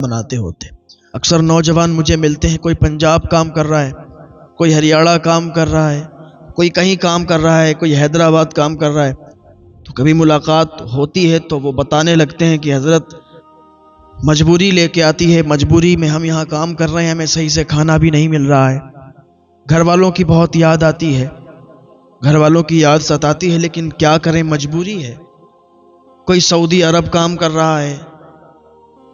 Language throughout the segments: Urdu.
بناتے ہوتے. اکثر نوجوان مجھے ملتے ہیں، کوئی پنجاب کام کر رہا ہے، کوئی ہریانہ کام کر رہا ہے، کوئی کہیں کام کر رہا ہے، کوئی حیدرآباد کام کر رہا ہے. تو کبھی ملاقات ہوتی ہے تو وہ بتانے لگتے ہیں کہ حضرت مجبوری لے کے آتی ہے، مجبوری میں ہم یہاں کام کر رہے ہیں، ہمیں صحیح سے کھانا بھی نہیں مل رہا ہے، گھر والوں کی بہت یاد آتی ہے، گھر والوں کی یاد ستاتی ہے، لیکن کیا کریں، مجبوری ہے. کوئی سعودی عرب کام کر رہا ہے،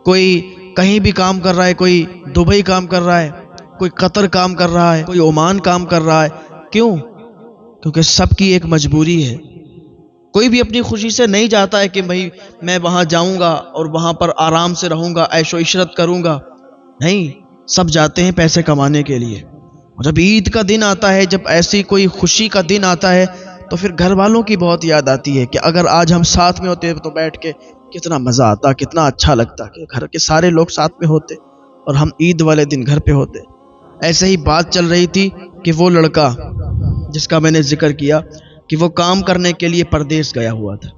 کوئی کہیں بھی کام کر رہا ہے، کوئی دبئی کام کر رہا ہے، کوئی قطر کام کر رہا ہے، کوئی عمان کام کر رہا ہے. کیوں؟ کیونکہ سب کی ایک مجبوری ہے. کوئی بھی اپنی خوشی سے نہیں جاتا ہے کہ بھائی میں وہاں جاؤں گا اور وہاں پر آرام سے رہوں گا، عیش و عشرت کروں گا. نہیں، سب جاتے ہیں پیسے کمانے کے لیے. اور جب عید کا دن آتا ہے، جب ایسی کوئی خوشی کا دن آتا ہے، تو پھر گھر والوں کی بہت یاد آتی ہے کہ اگر آج ہم ساتھ میں ہوتے تو بیٹھ کے کتنا مزہ آتا، کتنا اچھا لگتا کہ گھر کے سارے لوگ ساتھ میں ہوتے اور ہم عید والے دن گھر پہ ہوتے. ایسے ہی بات چل رہی تھی کہ وہ لڑکا جس کا میں نے ذکر کیا کہ وہ کام کرنے کے لیے پردیس گیا ہوا تھا،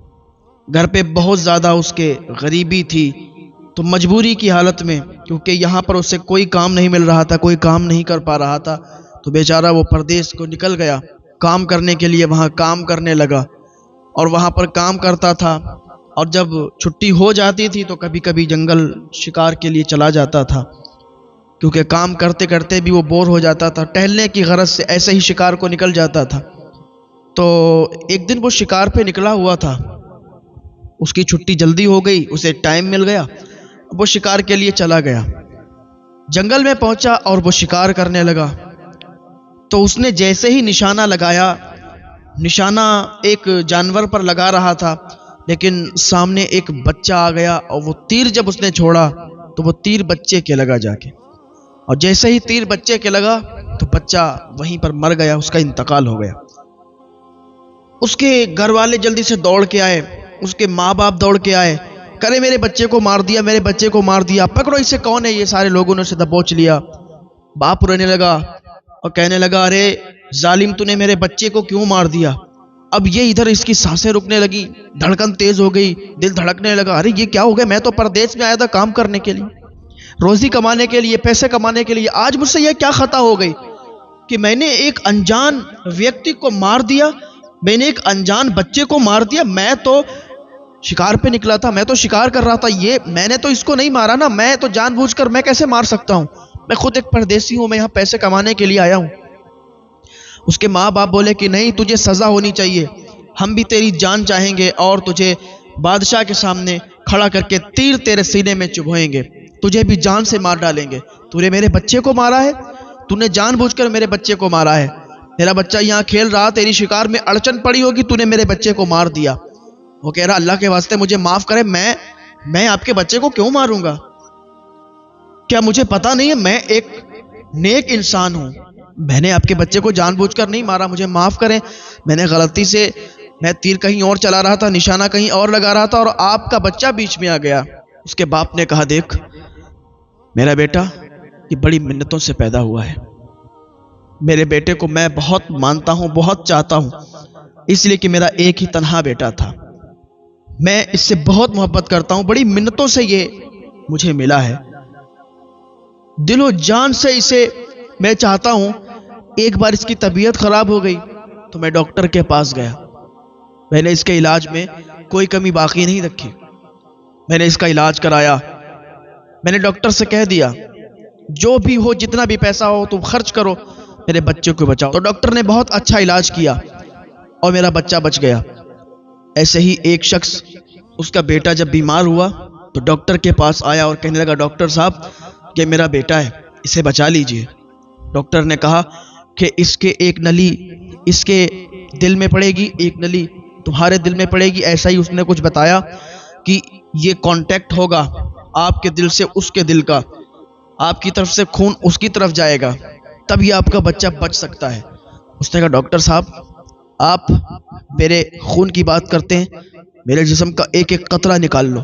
گھر پہ بہت زیادہ اس کے غریبی تھی، تو مجبوری کی حالت میں، کیونکہ یہاں پر اسے کوئی کام نہیں مل رہا تھا، کوئی کام نہیں کر پا رہا تھا، تو بیچارہ وہ پردیس کو نکل گیا کام کرنے کے لیے. وہاں کام کرنے لگا اور وہاں پر کام کرتا تھا، اور جب چھٹی ہو جاتی تھی تو کبھی کبھی جنگل شکار کے لیے چلا جاتا تھا، کیونکہ کام کرتے کرتے بھی وہ بور ہو جاتا تھا. ٹہلنے کی غرض سے ایسے ہی شکار کو نکل جاتا تھا. تو ایک دن وہ شکار پہ نکلا ہوا تھا، اس کی چھٹی جلدی ہو گئی، اسے ٹائم مل گیا، وہ شکار کے لیے چلا گیا. جنگل میں پہنچا اور وہ شکار کرنے لگا. تو اس نے جیسے ہی نشانہ لگایا، نشانہ ایک جانور پر لگا رہا تھا، لیکن سامنے ایک بچہ آ گیا اور وہ تیر جب اس نے چھوڑا تو وہ تیر بچے کے لگا جا کے، اور جیسے ہی تیر بچے کے لگا تو بچہ وہیں پر مر گیا، اس کا انتقال ہو گیا. اس کے گھر والے جلدی سے دوڑ کے آئے، اس کے ماں باپ دوڑ کے آئے، کرے میرے بچے کو مار دیا، میرے بچے کو مار دیا، پکڑو اسے، کون ہے یہ؟ سارے لوگوں نے اسے دبوچ لیا. باپ رونے لگا اور کہنے لگا، ارے ظالم، تو نے میرے بچے کو کیوں مار دیا؟ اب یہ ادھر اس کی سانسیں رکنے لگی، دھڑکن تیز ہو گئی، دل دھڑکنے لگا، ارے یہ کیا ہو گیا؟ میں تو پردیس میں آیا تھا کام کرنے کے لیے، روزی کمانے کے لیے، پیسے کمانے کے لیے، آج مجھ سے یہ کیا خطا ہو گئی کہ میں نے ایک انجان ویکتی کو مار دیا، میں نے ایک انجان بچے کو مار دیا. میں تو شکار پہ نکلا تھا، میں تو شکار کر رہا تھا، یہ میں نے تو اس کو نہیں مارا نا، میں تو جان بوجھ کر میں کیسے مار سکتا ہوں؟ میں خود ایک پردیسی ہوں، میں یہاں پیسے کمانے کے لیے آیا ہوں. اس کے ماں باپ بولے کہ نہیں، تجھے سزا ہونی چاہیے، ہم بھی تیری جان چاہیں گے اور تجھے بادشاہ کے سامنے کھڑا کر کے تیر تیرے سینے میں چبھوئیں گے، تجھے بھی جان سے مار ڈالیں گے. تو نے میرے بچے کو مارا ہے، تو نے جان بوجھ کر میرے بچے کو مارا ہے، میرا بچہ یہاں کھیل رہا، تیری شکار میں اڑچن پڑی ہوگی، تو نے میرے بچے کو مار دیا. وہ کہہ رہا، اللہ کے واسطے مجھے معاف کرے، میں آپ کے بچے کو کیوں ماروں گا؟ کیا مجھے پتا نہیں ہے؟ میں ایک نیک انسان ہوں، میں نے آپ کے بچے کو جان بوجھ کر نہیں مارا، مجھے معاف کریں، میں نے غلطی سے، میں تیر کہیں اور چلا رہا تھا، نشانہ کہیں اور لگا رہا تھا اور آپ کا بچہ بیچ میں آ گیا. اس کے باپ نے کہا، دیکھ میرا بیٹا یہ بڑی منتوں سے پیدا ہوا ہے، میرے بیٹے کو میں بہت مانتا ہوں، بہت چاہتا ہوں، اس لیے کہ میرا ایک ہی تنہا بیٹا تھا، میں اس سے بہت محبت کرتا ہوں، بڑی منتوں سے یہ مجھے ملا ہے، دل و جان سے اسے میں چاہتا ہوں. ایک بار اس کی طبیعت خراب ہو گئی تو میں ڈاکٹر کے پاس گیا، میں نے اس کے علاج میں کوئی کمی باقی نہیں رکھی، میں نے اس کا علاج کرایا، میں نے ڈاکٹر سے کہہ دیا جو بھی ہو، جتنا بھی پیسہ ہو تم خرچ کرو، میرے بچے کو بچاؤ. تو ڈاکٹر نے بہت اچھا علاج کیا اور میرا بچہ بچ گیا. ایسے ہی ایک شخص، اس کا بیٹا جب بیمار ہوا تو ڈاکٹر کے پاس آیا اور کہنے لگا، ڈاکٹر صاحب یہ میرا بیٹا ہے، اسے بچا لیجئے. ڈاکٹر نے کہا کہ اس کے ایک نلی اس کے دل میں پڑے گی، ایک نلی تمہارے دل میں پڑے گی. ایسا ہی اس نے کچھ بتایا کہ یہ کانٹیکٹ ہوگا آپ کے دل سے اس کے دل کا، آپ کی طرف سے خون اس کی طرف جائے گا، تب یہ آپ کا بچہ بچ سکتا ہے. اس نے کہا، ڈاکٹر صاحب آپ میرے خون کی بات کرتے ہیں، میرے جسم کا ایک ایک قطرہ نکال لو،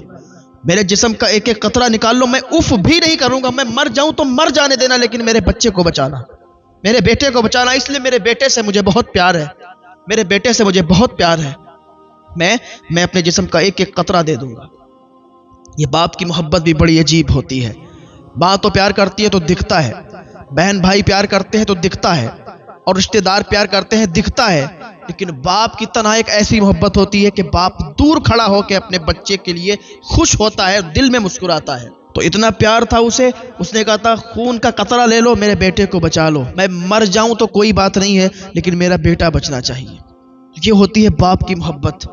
میرے جسم کا ایک ایک قطرہ نکال لو، میں اف بھی نہیں کروں گا، میں مر جاؤں تو مر جانے دینا، لیکن میرے بچے کو بچانا، میرے بیٹے کو بچانا. اس لیے میرے بیٹے سے مجھے بہت پیار ہے، میرے بیٹے سے مجھے بہت پیار ہے، میں اپنے جسم کا ایک ایک قطرہ دے دوں گا. یہ باپ کی محبت بھی بڑی عجیب ہوتی ہے. ماں تو پیار کرتی ہے تو دکھتا ہے، بہن بھائی پیار کرتے ہیں تو دکھتا ہے، اور رشتہ دار پیار کرتے ہیں دکھتا ہے، لیکن باپ کی تنہا ایک ایسی محبت ہوتی ہے کہ باپ دور کھڑا ہو کے اپنے بچے کے لیے خوش ہوتا ہے، دل میں مسکراتا ہے۔ تو اتنا پیار تھا اسے، اس نے کہا تھا خون کا قطرہ لے لو، میرے بیٹے کو بچا لو، میں مر جاؤں تو کوئی بات نہیں ہے لیکن میرا بیٹا بچنا چاہیے۔ یہ ہوتی ہے باپ کی محبت۔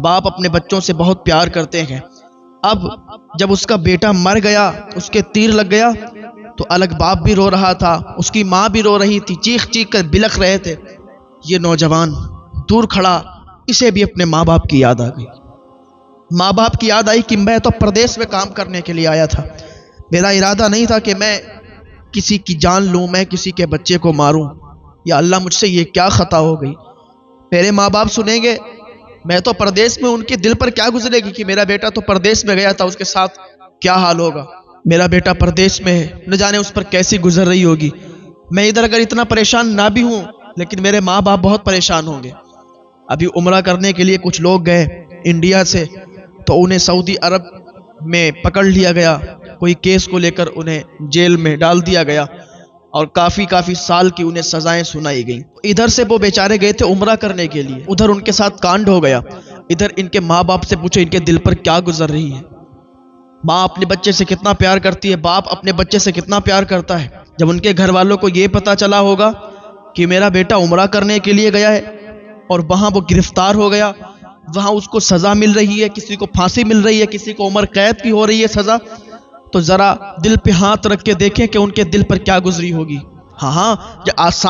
باپ اپنے بچوں سے بہت پیار کرتے ہیں۔ اب جب اس کا بیٹا مر گیا، اس کے تیر لگ گیا، تو الگ باپ بھی رو رہا تھا، اس کی ماں بھی رو رہی تھی، چیخ چیخ کر بلک رہے تھے۔ یہ نوجوان دور کھڑا، اسے بھی اپنے ماں باپ کی یاد آ گئی۔ ماں باپ کی یاد آئی کہ میں تو پردیس میں کام کرنے کے لیے آیا تھا، میرا ارادہ نہیں تھا کہ میں کسی کی جان لوں، میں کسی کے بچے کو ماروں، یا اللہ مجھ سے یہ کیا خطا ہو گئی۔ میرے ماں باپ سنیں گے میں تو پردیس میں، ان کے دل پر کیا گزرے گی کہ میرا بیٹا تو پردیس میں گیا تھا، اس کے ساتھ کیا حال ہوگا، میرا بیٹا پردیس میں ہے، نہ جانے اس پر کیسی گزر رہی ہوگی۔ میں ادھر اگر اتنا پریشان نہ بھی ہوں لیکن میرے ماں باپ بہت پریشان ہوں گے۔ ابھی عمرہ کرنے کے لیے کچھ لوگ گئے انڈیا سے، تو انہیں سعودی عرب میں پکڑ لیا گیا، کوئی کیس کو لے کر انہیں جیل میں ڈال دیا گیا، اور کافی سال کی انہیں سزائیں سنائی گئیں۔ ادھر سے وہ بیچارے گئے تھے عمرہ کرنے کے لیے، ادھر ان کے ساتھ کانڈ ہو گیا۔ ادھر ان کے ماں باپ سے پوچھو ان کے دل پر کیا گزر رہی ہے۔ ماں اپنے بچے سے کتنا پیار کرتی ہے، باپ اپنے بچے سے کتنا پیار کرتا ہے۔ جب ان کے گھر والوں کو یہ پتا چلا ہوگا کہ میرا بیٹا عمرہ کرنے کے لیے گیا ہے اور وہاں وہ گرفتار ہو گیا، وہاں اس کو سزا مل رہی ہے، کسی کو پھانسی مل رہی ہے، کسی کو عمر قید کی ہو رہی ہے سزا، تو ذرا دل پہ ہاتھ رکھ کے دیکھیں کہ ان کے دل پر کیا گزری ہوگی۔ ہاں یہ آسان